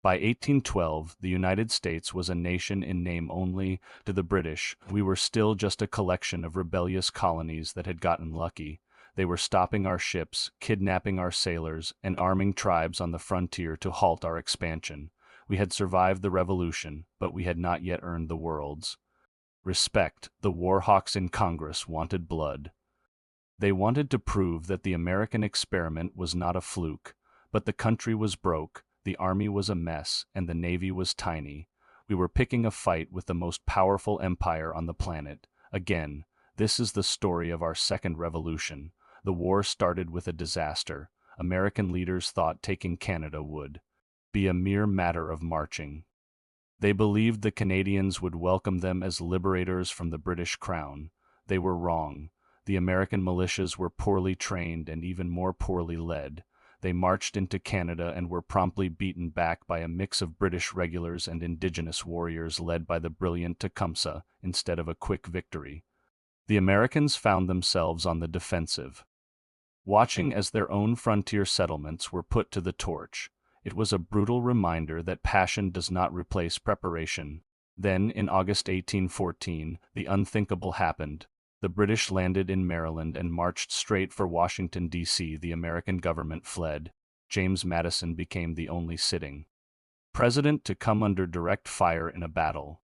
By 1812, the United States was a nation in name only. To the British, we were still just a collection of rebellious colonies that had gotten lucky. They were stopping our ships, kidnapping our sailors, and arming tribes on the frontier to halt our expansion. We had survived the revolution, but we had not yet earned the world's respect. The war hawks in Congress wanted blood. They wanted to prove that the American experiment was not a fluke, but the country was broke, the army was a mess, and the navy was tiny. We were picking a fight with the most powerful empire on the planet. Again, this is the story of our second revolution. The war started with a disaster. American leaders thought taking Canada would be a mere matter of marching. They believed the Canadians would welcome them as liberators from the British crown. They were wrong. The American militias were poorly trained and even more poorly led. They marched into Canada and were promptly beaten back by a mix of British regulars and indigenous warriors led by the brilliant Tecumseh instead of a quick victory. The Americans found themselves on the defensive, watching as their own frontier settlements were put to the torch. It was a brutal reminder that passion does not replace preparation. Then, in August 1814, the unthinkable happened. The British landed in Maryland and marched straight for Washington, D.C. The American government fled. James Madison became the only sitting president to come under direct fire in a battle.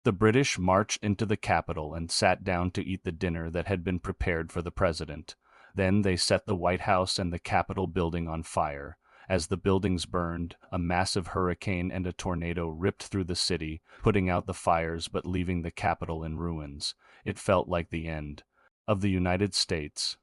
The British marched into the Capitol and sat down to eat the dinner that had been prepared for the president. Then they set the White House and the Capitol building on fire. As the buildings burned, a massive hurricane and a tornado ripped through the city, putting out the fires but leaving the Capitol in ruins. It felt like the end of the United States.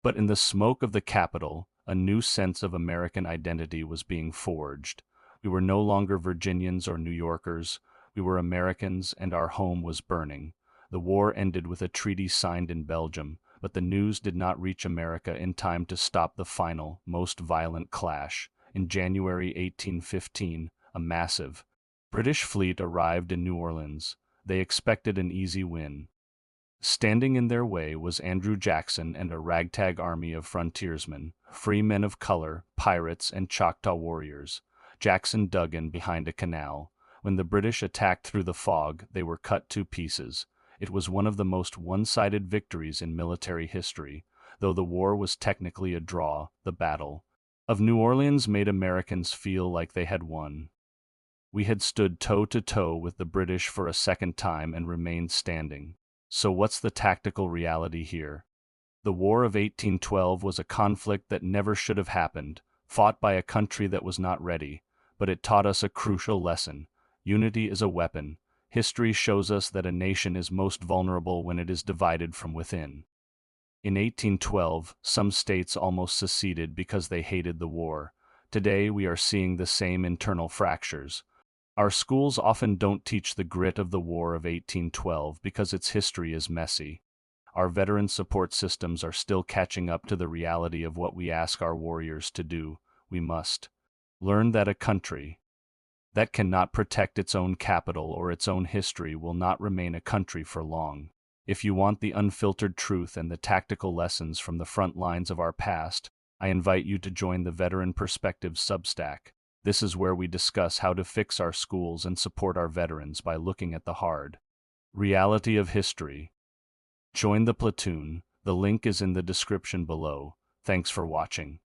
But in the smoke of the Capitol, a new sense of American identity was being forged. We were no longer Virginians or New Yorkers. We were Americans, and our home was burning. The war ended with a treaty signed in Belgium, but the news did not reach America in time to stop the final, most violent clash. In January 1815, a massive British fleet arrived in New Orleans. They expected an easy win. Standing in their way was Andrew Jackson and a ragtag army of frontiersmen, free men of color, pirates, and Choctaw warriors. Jackson dug in behind a canal. When the British attacked through the fog, they were cut to pieces. It was one of the most one-sided victories in military history. Though the war was technically a draw, the Battle of New Orleans made Americans feel like they had won. We had stood toe-to-toe with the British for a second time and remained standing. So what's the tactical reality here? The War of 1812 was a conflict that never should have happened, fought by a country that was not ready, but it taught us a crucial lesson. Unity is a weapon. History shows us that a nation is most vulnerable when it is divided from within. In 1812, some states almost seceded because they hated the war. Today, we are seeing the same internal fractures. Our schools often don't teach the grit of the War of 1812 because its history is messy. Our veteran support systems are still catching up to the reality of what we ask our warriors to do. We must learn that a country that cannot protect its own capital or its own history will not remain a country for long. If you want the unfiltered truth and the tactical lessons from the front lines of our past, I invite you to join the Veteran Perspectives Substack. This is where we discuss how to fix our schools and support our veterans by looking at the hard reality of history. Join the platoon. The link is in the description below. Thanks for watching.